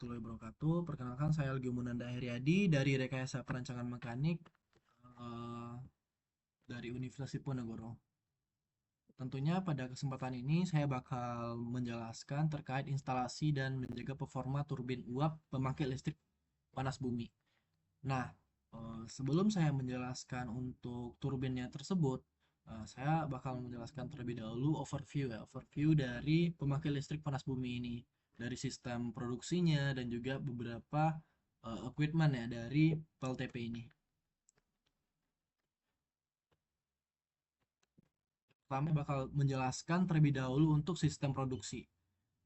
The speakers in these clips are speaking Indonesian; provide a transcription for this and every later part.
Warahmatullahi wabarakatuh. Perkenalkan saya Algi Munanda Heriadi dari Rekayasa Perancangan Mekanik eh, dari Universitas Diponegoro. Tentunya pada kesempatan ini saya bakal menjelaskan terkait instalasi dan menjaga performa turbin uap pembangkit listrik panas bumi. Nah, sebelum saya menjelaskan untuk turbinnya tersebut, saya bakal menjelaskan terlebih dahulu overview dari pembangkit listrik panas bumi ini, dari sistem produksinya dan juga beberapa equipment ya dari PLTP ini. Pertama bakal menjelaskan terlebih dahulu untuk sistem produksi.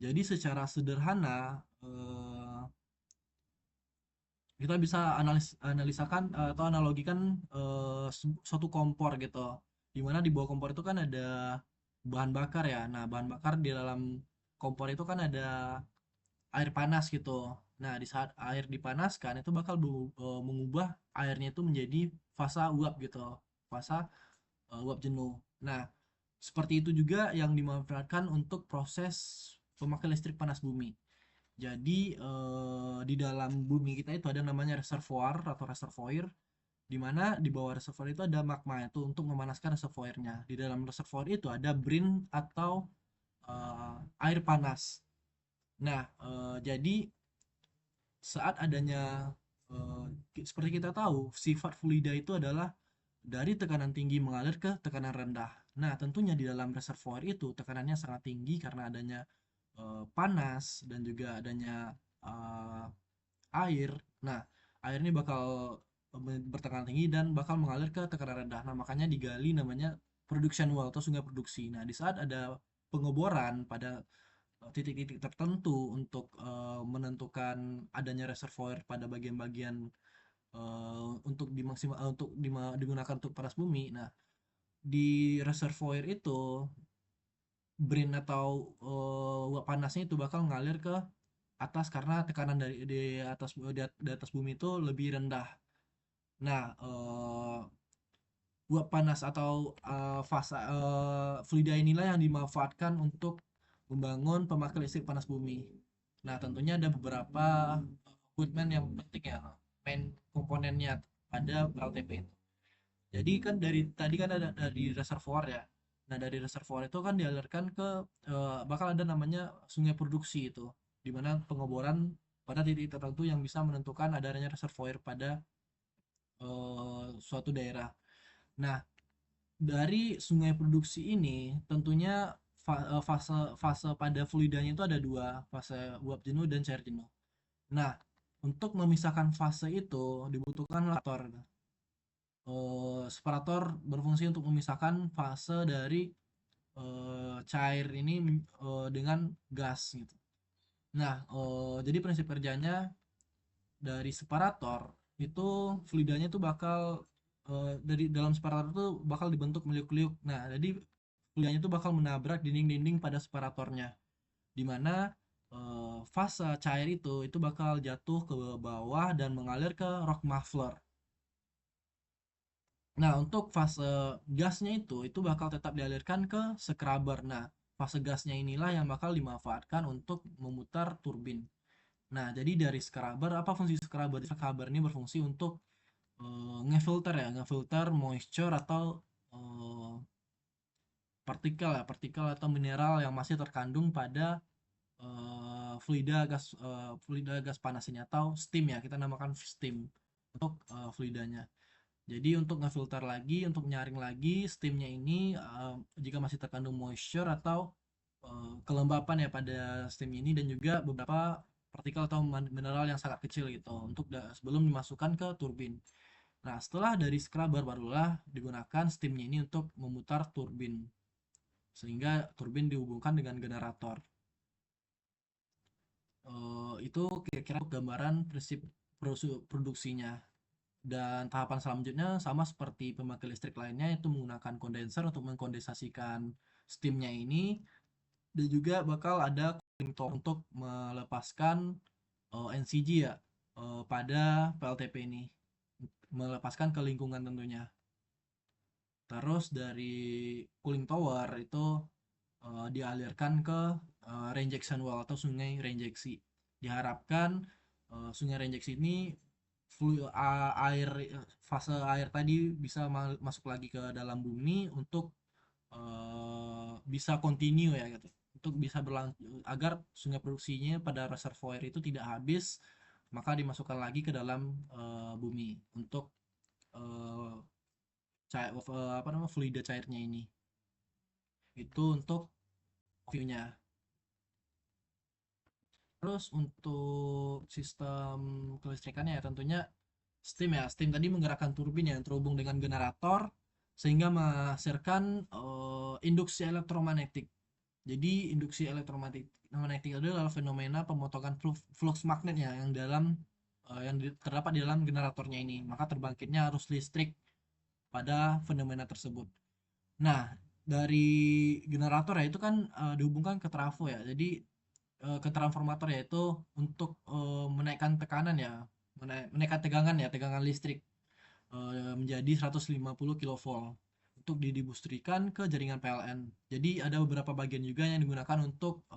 Jadi secara sederhana kita bisa analisakan atau analogikan suatu kompor gitu, dimana di bawah kompor itu kan ada bahan bakar ya. Nah, bahan bakar di dalam kompor itu kan ada air panas gitu. Nah, di saat air dipanaskan itu bakal mengubah airnya itu menjadi fasa uap gitu, fasa uap jenuh. Nah, seperti itu juga yang dimanfaatkan untuk proses pemakai listrik panas bumi. Jadi di dalam bumi kita itu ada namanya reservoir atau reservoir, di mana di bawah reservoir itu ada magma itu untuk memanaskan reservoirnya. Di dalam reservoir itu ada brin atau air panas. Nah, jadi saat adanya seperti kita tahu sifat fluida itu adalah dari tekanan tinggi mengalir ke tekanan rendah. Nah, tentunya di dalam reservoir itu tekanannya sangat tinggi karena adanya panas dan juga adanya eh, air. Nah, air ini bakal bertekanan tinggi dan bakal mengalir ke tekanan rendah. Nah, makanya digali namanya production well atau sungai produksi. Nah, di saat ada pengeboran pada titik-titik tertentu untuk menentukan adanya reservoir pada bagian-bagian untuk digunakan untuk panas bumi. Nah, di reservoir itu brin atau uap panasnya itu bakal ngalir ke atas karena tekanan dari di atas bumi itu lebih rendah. Nah, uap panas atau fluida inilah yang dimanfaatkan untuk membangun pembangkit listrik panas bumi. Nah, tentunya ada beberapa equipment yang penting ya, main komponennya pada PLTP itu. Jadi kan dari tadi kan ada dari reservoir ya. Nah, dari reservoir itu kan dialirkan ke bakal ada namanya sungai produksi itu, di mana pengeboran pada titik tertentu yang bisa menentukan adanya reservoir pada suatu daerah. Nah, dari sungai produksi ini tentunya fase fase pada fluidanya itu ada dua, fase uap jenuh dan cair jenuh. Nah, untuk memisahkan fase itu dibutuhkan separator. Separator berfungsi untuk memisahkan fase dari cair ini dengan gas gitu. Nah, jadi prinsip kerjanya dari separator itu fluidanya itu bakal dari dalam separator itu bakal dibentuk meliuk-liuk. Nah, jadi fluidanya itu bakal menabrak dinding-dinding pada separatornya, di mana fase cair itu bakal jatuh ke bawah dan mengalir ke rock muffler. Nah, untuk fase gasnya itu bakal tetap dialirkan ke scrubber. Nah, fase gasnya inilah yang bakal dimanfaatkan untuk memutar turbin. Nah, jadi dari scrubber, apa fungsi scrubber? Scrubber ini berfungsi untuk ngefilter ya, ngefilter moisture atau eh, partikel atau mineral yang masih terkandung pada fluida gas panas ini atau steam ya, kita namakan steam untuk fluidanya. Jadi untuk ngefilter lagi, untuk menyaring lagi steamnya ini jika masih terkandung moisture atau kelembapan ya pada steam ini, dan juga beberapa partikel atau mineral yang sangat kecil gitu untuk sebelum dimasukkan ke turbin. Nah, setelah dari scrubber barulah digunakan steamnya ini untuk memutar turbin sehingga turbin dihubungkan dengan generator. Itu kira-kira gambaran prinsip produksinya. Dan tahapan selanjutnya sama seperti pembangkit listrik lainnya, itu menggunakan kondenser untuk mengkondensasikan steamnya ini, dan juga bakal ada cooling tower untuk melepaskan NCG ya pada PLTP ini, melepaskan ke lingkungan tentunya. Terus dari cooling tower itu dialirkan ke reinjection well atau sungai reinjeksi, Diharapkan sungai Renjeks ini air fase air tadi bisa masuk lagi ke dalam bumi untuk bisa continue ya gitu, untuk bisa berlanjut agar sungai produksinya pada reservoir itu tidak habis, maka dimasukkan lagi ke dalam bumi untuk eh, apa namanya fluida cairnya ini. Itu untuk view-nya. Terus untuk sistem kelistrikannya ya tentunya steam ya. Steam tadi menggerakkan turbin yang terhubung dengan generator sehingga menghasilkan induksi elektromagnetik. Jadi induksi elektromagnetik adalah fenomena pemotongan flux magnet ya yang terdapat di dalam generatornya ini. Maka terbangkitnya arus listrik pada fenomena tersebut. Nah, dari generator ya itu kan dihubungkan ke trafo ya. Jadi ke transformator yaitu untuk menaikkan tekanan ya, menaikkan tegangan ya, tegangan listrik menjadi 150 kilovolt untuk didistribusikan ke jaringan PLN. Jadi ada beberapa bagian juga yang digunakan untuk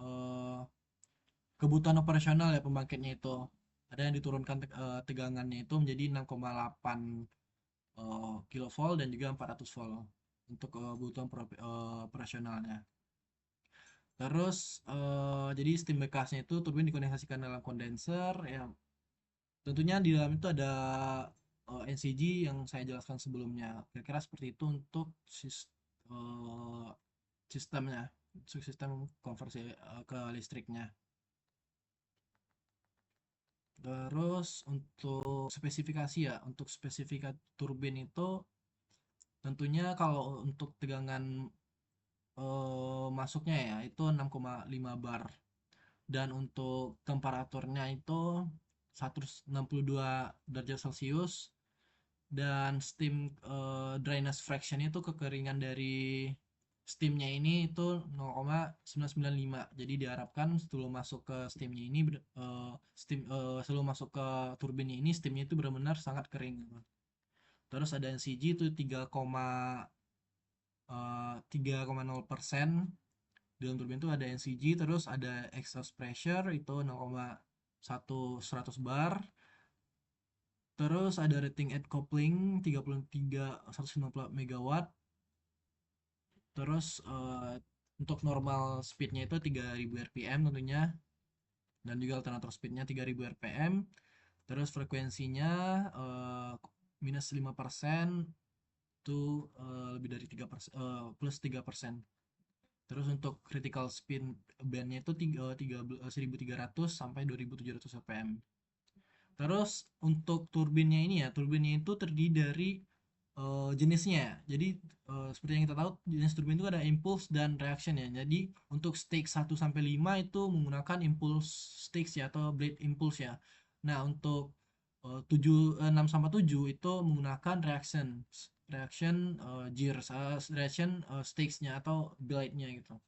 kebutuhan operasional ya pembangkitnya itu. Ada yang diturunkan tegangannya itu menjadi 6,8 kilovolt dan juga 400 volt untuk kebutuhan operasionalnya. Terus jadi steam bekasnya itu turbin dikondensasikan dalam kondenser ya. Tentunya di dalam itu ada NCG yang saya jelaskan sebelumnya. Kira-kira seperti itu untuk eh, sistemnya, sistem konversi ke listriknya. Terus untuk spesifikasi ya, untuk spesifikasi turbin itu tentunya kalau untuk tegangan masuknya ya itu 6,5 bar, dan untuk temperaturnya itu 162 derajat Celcius, dan steam dryness fraction itu kekeringan dari steamnya ini itu 0,995. Jadi diharapkan sebelum masuk ke steamnya ini sebelum masuk ke turbinnya ini steamnya itu benar-benar sangat kering. Terus ada NCG itu 3,0%. Dalam turbin itu ada NCG, terus ada exhaust pressure itu 0,1 bar. Terus ada rating at coupling 190 megawatt. Terus untuk normal speednya itu 3000 rpm tentunya, dan juga alternator speednya 3000 rpm. Terus frekuensinya minus 5% itu lebih dari 3%, plus 3%. Terus untuk critical speed bandnya itu 1300 sampai 2700 rpm. Terus untuk turbinnya ini ya, turbinnya itu terdiri dari jenisnya. Jadi seperti yang kita tahu jenis turbin itu ada impulse dan reaction ya. Jadi untuk stage 1 sampai 5 itu menggunakan impulse stage ya atau blade impulse ya. Nah, untuk 6 sampai 7 itu menggunakan reaction gears, reaction stakes-nya atau blade-nya gitu.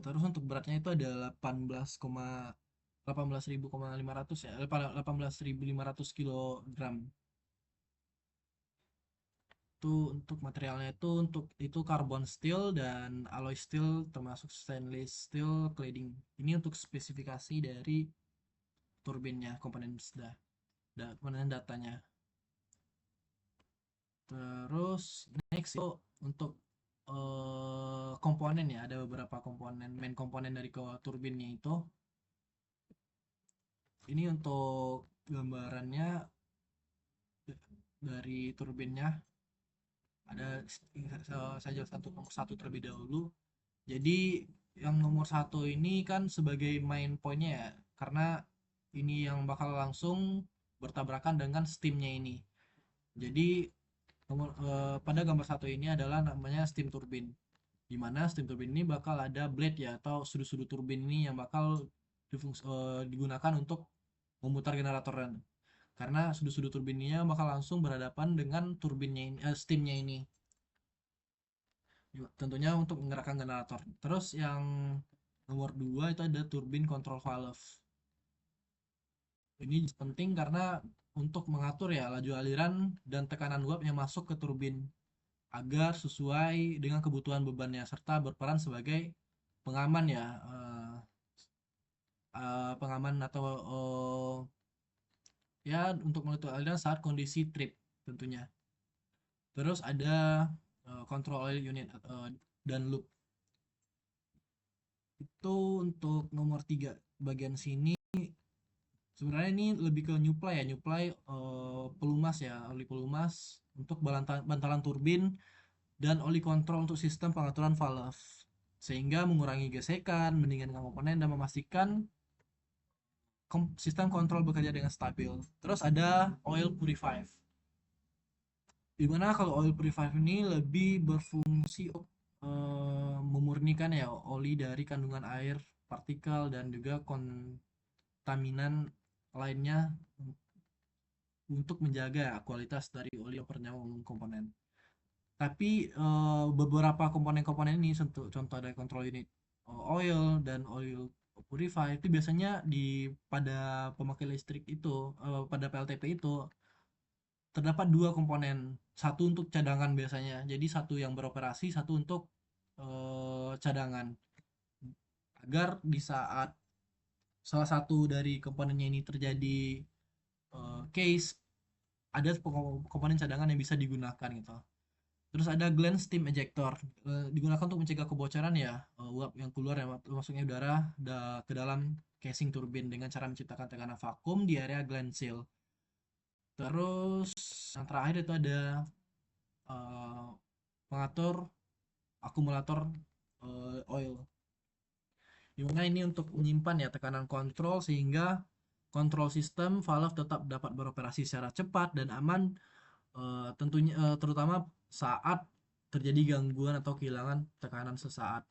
Terus untuk beratnya itu ada 18.500 ya, 18.500 kilogram. Itu untuk materialnya itu untuk itu carbon steel dan alloy steel termasuk stainless steel cladding. Ini untuk spesifikasi dari turbinnya, komponen datanya. Terus next itu untuk komponen ya, ada beberapa komponen, main komponen dari turbinnya itu. Ini untuk gambarannya dari turbinnya ada, saya jelaskan satu nomor satu terlebih dahulu. Jadi yang nomor satu ini kan sebagai main pointnya ya, karena ini yang bakal langsung bertabrakan dengan steamnya ini. Jadi pada gambar satu ini adalah namanya steam turbine, di mana steam turbine ini bakal ada blade ya atau sudut-sudut turbin ini yang bakal digunakan untuk memutar generator, karena sudut-sudut turbinnya bakal langsung berhadapan dengan turbinnya ini, steamnya ini. Tentunya untuk menggerakkan generator. Terus yang nomor 2 itu ada turbin control valve. Ini penting karena untuk mengatur ya laju aliran dan tekanan uap yang masuk ke turbin agar sesuai dengan kebutuhan bebannya serta berperan sebagai pengaman ya. pengaman atau ya untuk monitor aliran saat kondisi trip tentunya. Terus ada control oil unit dan loop. Itu untuk nomor 3 bagian sini. Sebenarnya ini lebih ke nyuplai ya, nyuplai pelumas ya, oli pelumas untuk bantalan turbin dan oli kontrol untuk sistem pengaturan valve, sehingga mengurangi gesekan, mendinginkan komponen dan memastikan sistem kontrol bekerja dengan stabil. Terus ada oil purifier. Dimana kalau oil purifier ini lebih berfungsi memurnikan ya oli dari kandungan air, partikel dan juga kontaminan lainnya untuk menjaga kualitas dari oli opernya komponen. Tapi beberapa komponen-komponen ini contoh dari control unit oil dan oil purify itu biasanya pada pemakai listrik itu pada PLTP itu terdapat dua komponen, satu untuk cadangan biasanya, jadi satu yang beroperasi, satu untuk cadangan, agar di saat salah satu dari komponennya ini terjadi case, ada komponen cadangan yang bisa digunakan gitu. Terus ada Glen steam ejector, digunakan untuk mencegah kebocoran ya, uap yang keluar ya, masuknya udara ke dalam casing turbin dengan cara menciptakan tekanan vakum di area Glen seal. Terus yang terakhir itu ada uh, pengatur akumulator oil. Dimana ini untuk menyimpan ya tekanan kontrol sehingga kontrol sistem valve tetap dapat beroperasi secara cepat dan aman, tentunya terutama saat terjadi gangguan atau kehilangan tekanan sesaat.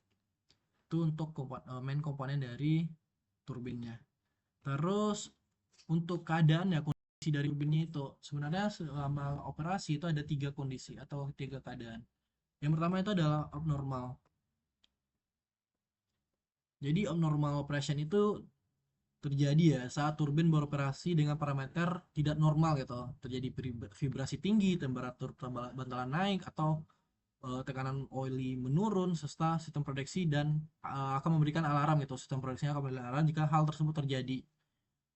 Itu untuk main komponen dari turbinnya. Terus untuk keadaan ya, kondisi dari turbinnya itu sebenarnya selama operasi itu ada 3 kondisi atau 3 keadaan. Yang pertama itu adalah abnormal. Jadi abnormal operation itu terjadi ya saat turbin beroperasi dengan parameter tidak normal gitu. Terjadi vibrasi tinggi, temperatur bantalan naik, atau tekanan oili menurun serta sistem proteksi dan akan memberikan alarm gitu. Sistem proteksinya akan memberikan alarm jika hal tersebut terjadi.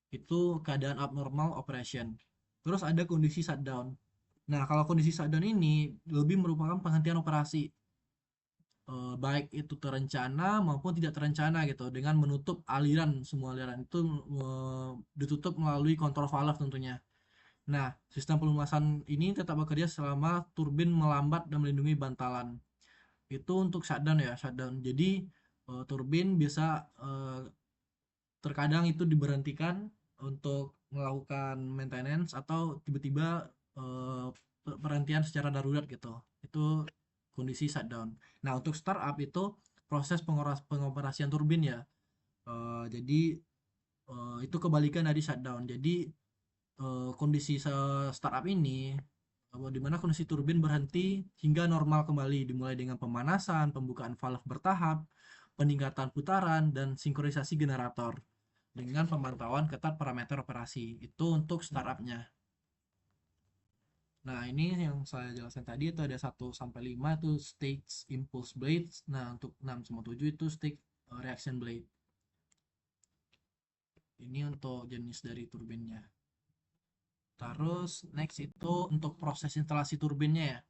Itu keadaan abnormal operation. Terus ada kondisi shutdown. Nah, kalau kondisi shutdown ini lebih merupakan penghentian operasi, baik itu terencana maupun tidak terencana gitu, dengan menutup aliran, semua aliran itu ditutup melalui kontrol valve tentunya. Nah, sistem pelumasan ini tetap bekerja selama turbin melambat dan melindungi bantalan. Itu untuk shutdown ya, shutdown. Jadi turbin biasa terkadang itu diberhentikan untuk melakukan maintenance atau tiba-tiba perhentian secara darurat gitu. Itu kondisi shutdown. Nah, untuk startup itu proses pengoperasian turbin ya. Jadi itu kebalikan dari shutdown. Jadi kondisi startup ini di mana kondisi turbin berhenti hingga normal kembali, dimulai dengan pemanasan, pembukaan valve bertahap, peningkatan putaran, dan sinkronisasi generator dengan pemantauan ketat parameter operasi. Itu untuk startupnya. Nah, ini yang saya jelaskan tadi itu ada 1 sampai 5 itu stage impulse blade. Nah, untuk 6 sama 7 itu stage reaction blade. Ini untuk jenis dari turbinnya. Terus next itu untuk proses instalasi turbinnya ya.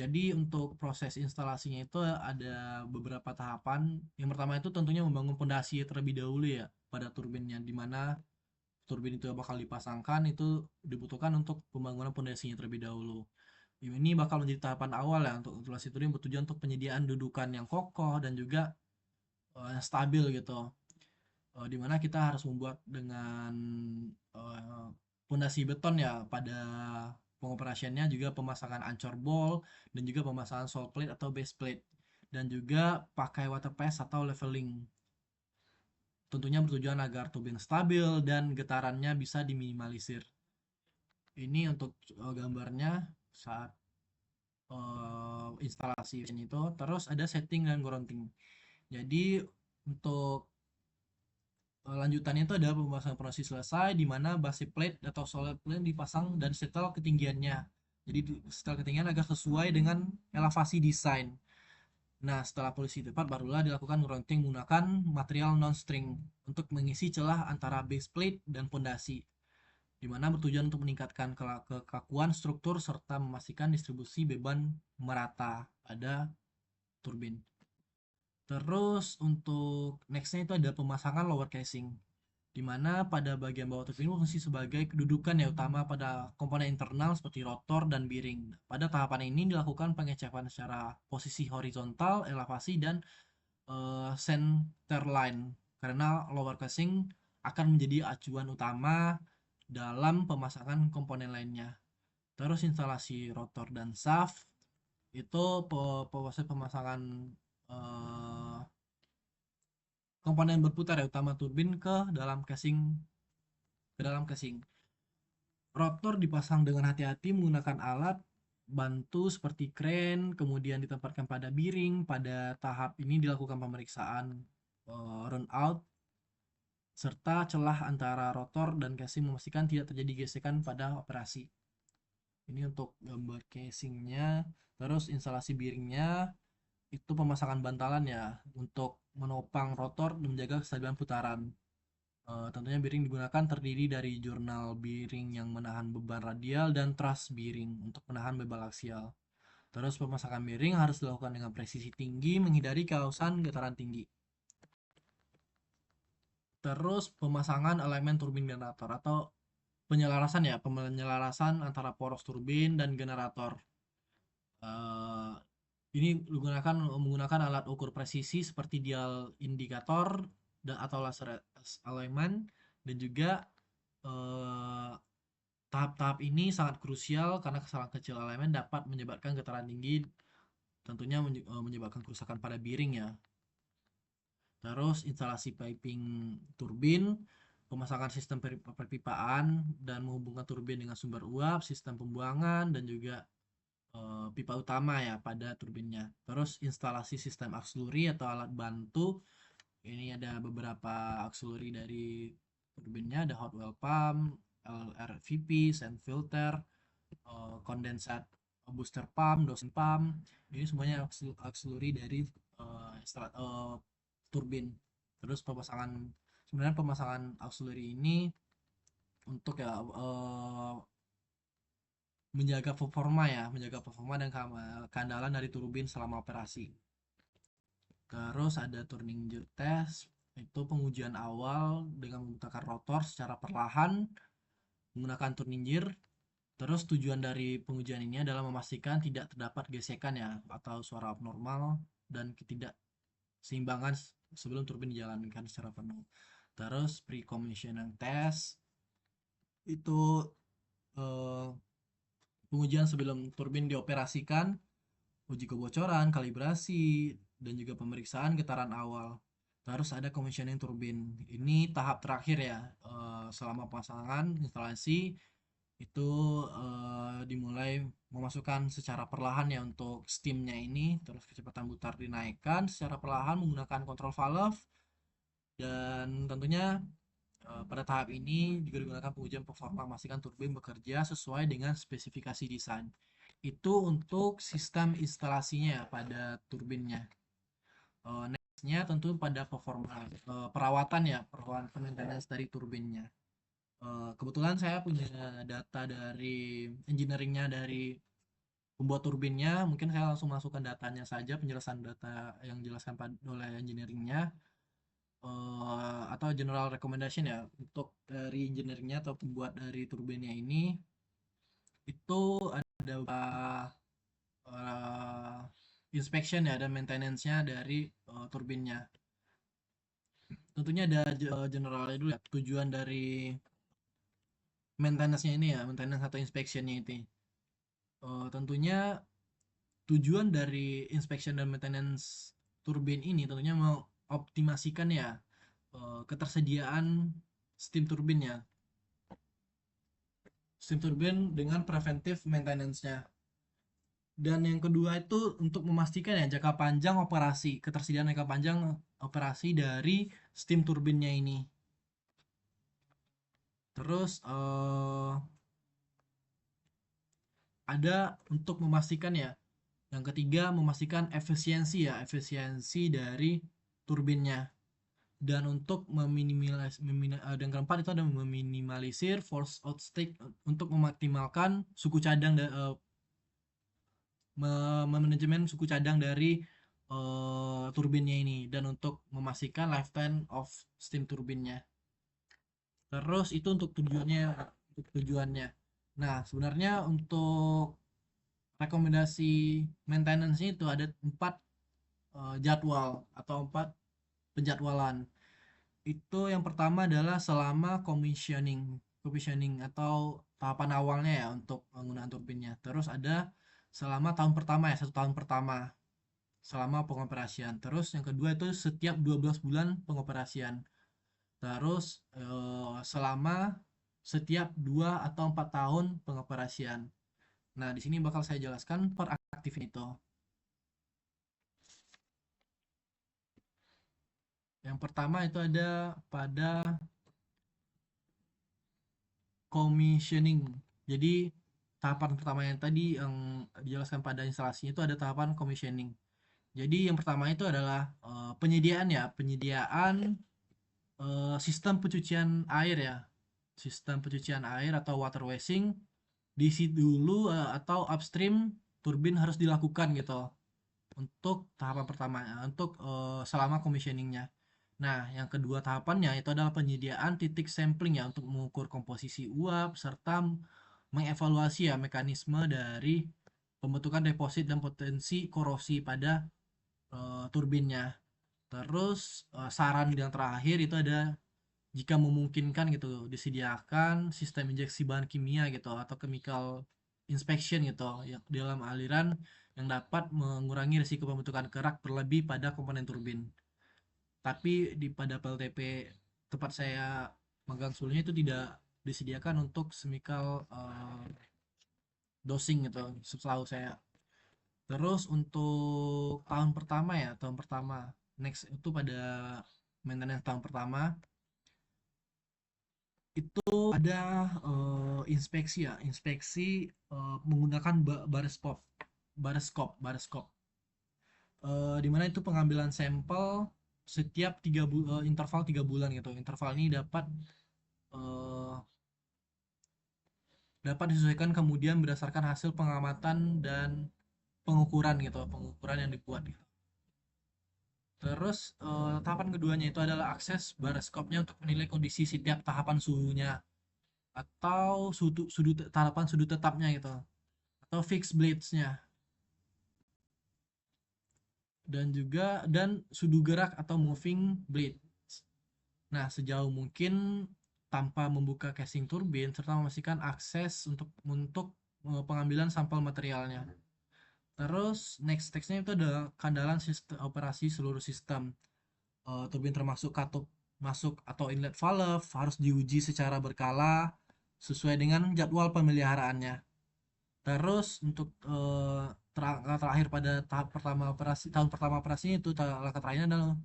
Jadi untuk proses instalasinya itu ada beberapa tahapan. Yang pertama itu tentunya membangun pondasi terlebih dahulu ya pada turbinnya, di mana turbin itu bakal dipasangkan, itu dibutuhkan untuk pembangunan pondasinya terlebih dahulu. Ini bakal menjadi tahapan awal ya untuk instalasi turbin, bertujuan untuk penyediaan dudukan yang kokoh dan juga stabil gitu. Dimana kita harus membuat dengan pondasi beton ya pada pengoperasiannya, juga pemasangan ancor ball dan juga pemasangan sole plate atau base plate, dan juga pakai water pass atau leveling, tentunya bertujuan agar turbin stabil dan getarannya bisa diminimalisir. Ini untuk gambarnya saat instalasi itu. Terus ada setting dan grounding. Jadi untuk lanjutannya itu ada pembahasan proses selesai, di mana base plate atau solid plate dipasang dan setel ketinggiannya. Jadi setel ketinggian agar sesuai dengan elevasi desain. Nah, setelah posisi tepat barulah dilakukan grounding menggunakan material non-string untuk mengisi celah antara base plate dan pondasi, di mana bertujuan untuk meningkatkan kekakuan struktur serta memastikan distribusi beban merata pada turbin. Terus untuk nextnya itu ada pemasangan lower casing, di mana pada bagian bawah turbin berfungsi sebagai kedudukan yang utama pada komponen internal seperti rotor dan bearing. Pada tahapan ini dilakukan pengecekan secara posisi horizontal, elevasi, dan center line, karena lower casing akan menjadi acuan utama dalam pemasangan komponen lainnya. Terus instalasi rotor dan shaft itu proses pemasangan eh, komponen berputar ya utama turbin ke dalam casing. Rotor dipasang dengan hati-hati menggunakan alat bantu seperti kren, kemudian ditempatkan pada bearing. Pada tahap ini dilakukan pemeriksaan run out serta celah antara rotor dan casing memastikan tidak terjadi gesekan pada operasi. Ini untuk gambar casingnya. Terus instalasi bearingnya itu pemasangan bantalan ya untuk menopang rotor dan menjaga kestabilan putaran. Tentunya bearing digunakan terdiri dari jurnal bearing yang menahan beban radial dan truss bearing untuk menahan beban aksial. Terus pemasangan bearing harus dilakukan dengan presisi tinggi menghindari kausan getaran tinggi. Terus pemasangan elemen turbin generator atau penyelarasan antara poros turbin dan generator. Eh, ini menggunakan alat ukur presisi seperti dial indikator dan atau laser alignment, dan juga eh, tahap-tahap ini sangat krusial karena kesalahan kecil elemen dapat menyebabkan getaran tinggi, tentunya menyebabkan kerusakan pada bearing ya. Terus instalasi piping turbin, pemasangan sistem perpipaan dan menghubungkan turbin dengan sumber uap, sistem pembuangan, dan juga pipa utama ya pada turbinnya. Terus instalasi sistem auxiliary atau alat bantu. Ini ada beberapa auxiliary dari turbinnya, ada hot well pump, LRVP, sand filter, kondensat booster pump, dosing pump. Ini semuanya auxiliary dari turbin. Terus sebenarnya pemasangan auxiliary ini untuk ya menjaga performa dan keandalan dari turbin selama operasi. Terus ada turning gear test, itu pengujian awal dengan memutarkan rotor secara perlahan menggunakan turning gear. Terus tujuan dari pengujian ini adalah memastikan tidak terdapat gesekan ya atau suara abnormal dan ketidakseimbangan sebelum turbin dijalankan secara penuh. Terus pre-commissioning test itu eh, pengujian sebelum turbin dioperasikan, uji kebocoran, kalibrasi, dan juga pemeriksaan getaran awal. Terus ada commissioning turbin. Ini tahap terakhir ya. Selama pemasangan instalasi itu dimulai memasukkan secara perlahan ya untuk steamnya ini. Terus kecepatan putar dinaikkan secara perlahan menggunakan kontrol valve, dan tentunya pada tahap ini juga digunakan pengujian performa memastikan turbin bekerja sesuai dengan spesifikasi desain. Itu untuk sistem instalasinya pada turbinnya. Nextnya tentu pada perawatan ya, perawatan maintenance dari turbinnya. Kebetulan saya punya data dari engineeringnya dari pembuat turbinnya. Mungkin saya langsung masukkan datanya saja, penjelasan data yang dijelaskan oleh engineeringnya, atau general recommendation ya untuk dari engineeringnya atau pembuat dari turbinnya ini. Itu ada uh, inspection ya dan maintenance-nya dari turbinnya. Tentunya ada generalnya dulu ya, tujuan dari maintenance-nya ini ya, maintenance atau inspection-nya itu. Tentunya tujuan dari inspection dan maintenance turbin ini tentunya mau optimasikan ya ketersediaan steam turbinnya. Steam turbin dengan preventive maintenance-nya. Dan yang kedua itu untuk memastikan ya ketersediaan jangka panjang operasi dari steam turbinnya ini. Terus ada untuk memastikan ya Yang ketiga, memastikan efisiensi dari turbinnya. Dan untuk dan keempat itu ada meminimalisir force outstate untuk memaksimalkan suku cadang manajemen suku cadang dari turbinnya ini dan untuk memastikan lifetime of steam turbinnya. Terus itu untuk tujuannya. Nah, sebenarnya untuk rekomendasi maintenance itu ada 4 jadwal atau 4 penjadwalan. Itu yang pertama adalah selama commissioning atau tahapan awalnya ya untuk penggunaan turbinnya. Terus ada selama tahun pertama ya, 1 tahun pertama selama pengoperasian. Terus yang kedua itu setiap 12 bulan pengoperasian. Terus selama setiap 2 atau 4 tahun pengoperasian. Nah, di sini bakal saya jelaskan per aktif itu. Yang pertama itu ada pada commissioning. Jadi tahapan pertama yang tadi yang dijelaskan pada instalasinya itu ada tahapan commissioning. Jadi yang pertama itu adalah penyediaan sistem pencucian air ya. Sistem pencucian air atau water washing di situ dulu atau upstream turbin harus dilakukan gitu untuk tahapan pertama untuk selama commissioningnya. Nah, yang kedua tahapannya itu adalah penyediaan titik sampling ya untuk mengukur komposisi uap serta mengevaluasi ya mekanisme dari pembentukan deposit dan potensi korosi pada turbinnya. Terus saran yang terakhir itu ada jika memungkinkan gitu disediakan sistem injeksi bahan kimia gitu atau chemical inspection gitu ya dalam aliran yang dapat mengurangi risiko pembentukan kerak berlebih pada komponen turbin. Tapi pada PLTP tempat saya magang sebelumnya itu tidak disediakan untuk chemical dosing gitu setahu saya. Terus untuk tahun pertama next itu pada maintenance tahun pertama itu ada inspeksi menggunakan bareskop di mana itu pengambilan sampel setiap interval 3 bulan gitu. Interval ini eh, dapat disesuaikan kemudian berdasarkan hasil pengamatan dan pengukuran yang dibuat gitu. Terus tahapan keduanya itu adalah akses bareskopnya untuk menilai kondisi setiap tahapan suhunya atau tahapan sudut tetapnya gitu atau fixed blades-nya dan sudu gerak atau moving blade. Nah, sejauh mungkin tanpa membuka casing turbin serta memastikan akses untuk pengambilan sampel materialnya. Terus next text-nya itu ada kandalan sistem operasi seluruh sistem. Turbin termasuk katup masuk atau inlet valve harus diuji secara berkala sesuai dengan jadwal pemeliharaannya. Terus untuk terakhir pada tahun pertama operasi itu langkah terakhirnya adalah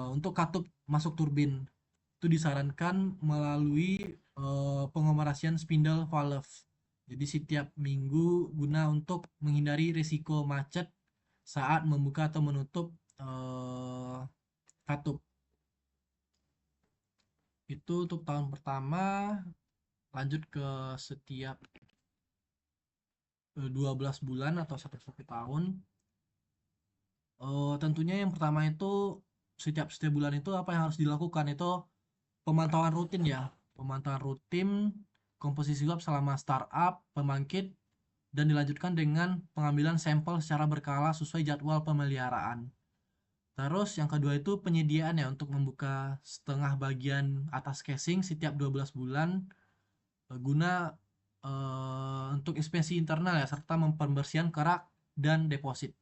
untuk katup masuk turbin itu disarankan melalui pengoperasian spindle valve. Jadi setiap minggu guna untuk menghindari risiko macet saat membuka atau menutup katup. Itu untuk tahun pertama, lanjut ke setiap 12 bulan atau 1 tahun. Tentunya yang pertama itu setiap bulan itu apa yang harus dilakukan itu pemantauan rutin ya. Pemantauan rutin komposisi uap selama startup, pembangkit, dan dilanjutkan dengan pengambilan sampel secara berkala sesuai jadwal pemeliharaan. Terus yang kedua itu penyediaan ya untuk membuka setengah bagian atas casing setiap 12 bulan guna untuk inspeksi internal ya serta pembersihan kerak dan deposit.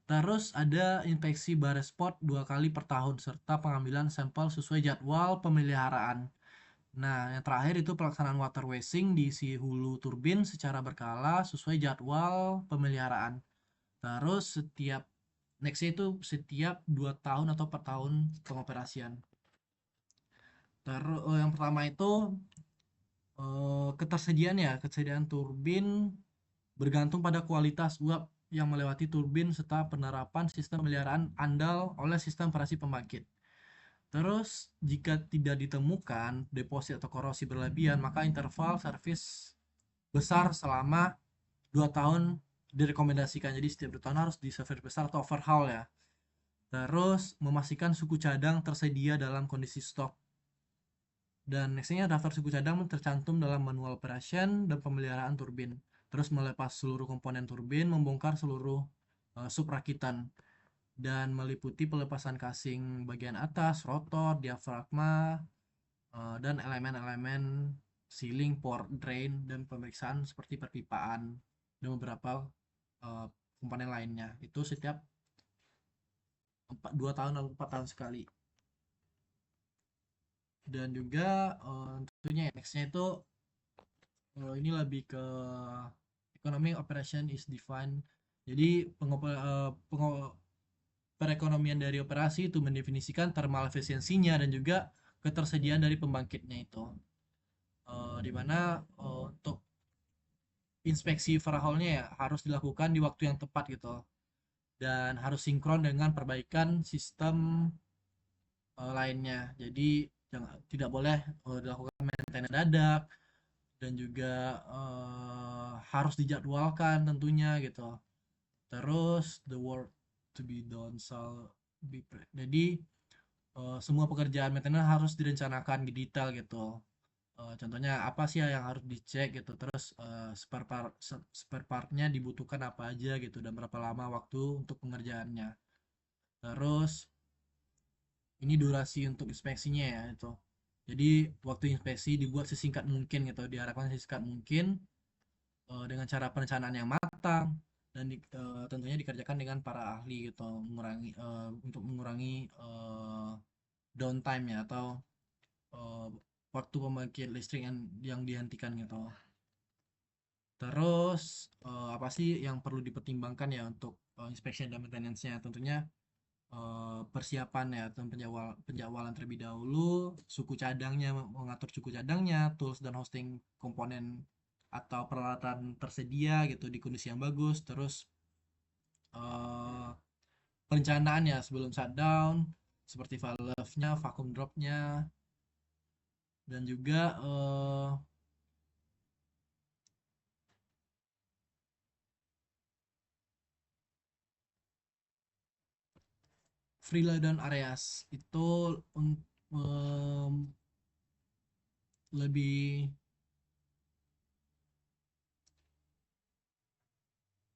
Terus ada inspeksi barespot 2 kali per tahun serta pengambilan sampel sesuai jadwal pemeliharaan. Nah, yang terakhir itu pelaksanaan water washing di si hulu turbin secara berkala sesuai jadwal pemeliharaan. Terus setiap 2 tahun atau per tahun pengoperasian. Terus yang pertama itu ketersediaan turbin bergantung pada kualitas uap yang melewati turbin serta penerapan sistem pemeliharaan andal oleh sistem operasi pembangkit. Terus, jika tidak ditemukan deposit atau korosi berlebihan, maka interval servis besar selama 2 tahun direkomendasikan. Jadi setiap 2 tahun harus di servis besar atau overhaul ya. Terus, memastikan suku cadang tersedia dalam kondisi stok. Dan nextnya daftar suku cadang tercantum dalam manual operation dan pemeliharaan turbin. Terus melepas seluruh komponen turbin, membongkar seluruh subrakitan dan meliputi pelepasan casing bagian atas, rotor, diafragma, dan elemen-elemen sealing, port, drain, dan pemeriksaan seperti perpipaan dan beberapa komponen lainnya. Itu setiap 2 tahun atau 4 tahun sekali. Dan juga tentunya ya, nextnya itu ini lebih ke economic operation is defined. Jadi perekonomian dari operasi itu mendefinisikan thermal efisiensinya dan juga ketersediaan dari pembangkitnya itu. Di mana untuk inspeksi overhaulnya ya harus dilakukan di waktu yang tepat gitu dan harus sinkron dengan perbaikan sistem lainnya. Jadi tidak boleh dilakukan maintenance dadak dan juga harus dijadwalkan tentunya gitu. Terus the work to be done shall be jadi semua pekerjaan maintenance harus direncanakan di detail gitu. Contohnya apa sih yang harus dicek gitu, terus spare partnya dibutuhkan apa aja gitu dan berapa lama waktu untuk pengerjaannya. Terus ini durasi untuk inspeksinya ya itu. Jadi waktu inspeksi dibuat sesingkat mungkin gitu, diharapkan sesingkat mungkin dengan cara perencanaan yang matang dan tentunya dikerjakan dengan para ahli gitu, mengurangi untuk mengurangi downtime ya atau eh, waktu pembangkit listrik yang dihentikan gitu. Terus apa sih yang perlu dipertimbangkan ya untuk inspection dan maintenance-nya? Tentunya persiapan ya atau penjadwalan terlebih dahulu, suku cadangnya, mengatur suku cadangnya, tools dan hosting komponen atau peralatan tersedia gitu di kondisi yang bagus. Terus eh, perencanaan ya sebelum shutdown, seperti valve-nya, vacuum drop-nya, dan juga free laydown areas itu um, lebih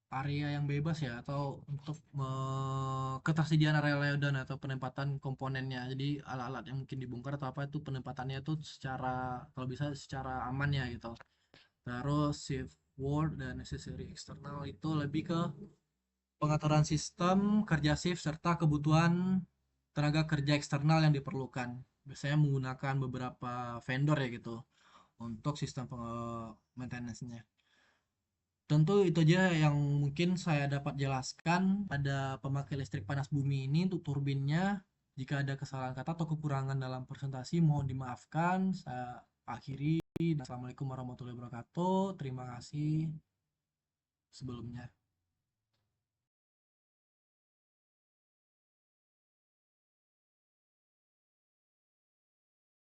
area yang bebas ya atau untuk ketersediaan area laydown atau penempatan komponennya. Jadi alat-alat yang mungkin dibongkar atau apa itu penempatannya itu secara kalau bisa secara aman ya gitu. Terus safe word dan necessary eksternal itu lebih ke pengaturan sistem kerja shift serta kebutuhan tenaga kerja eksternal yang diperlukan. Biasanya menggunakan beberapa vendor ya gitu untuk sistem maintenance-nya. Tentu itu aja yang mungkin saya dapat jelaskan pada pemakai listrik panas bumi ini untuk turbinnya. Jika ada kesalahan kata atau kekurangan dalam presentasi, mohon dimaafkan. Saya akhiri. Assalamualaikum warahmatullahi wabarakatuh. Terima kasih sebelumnya.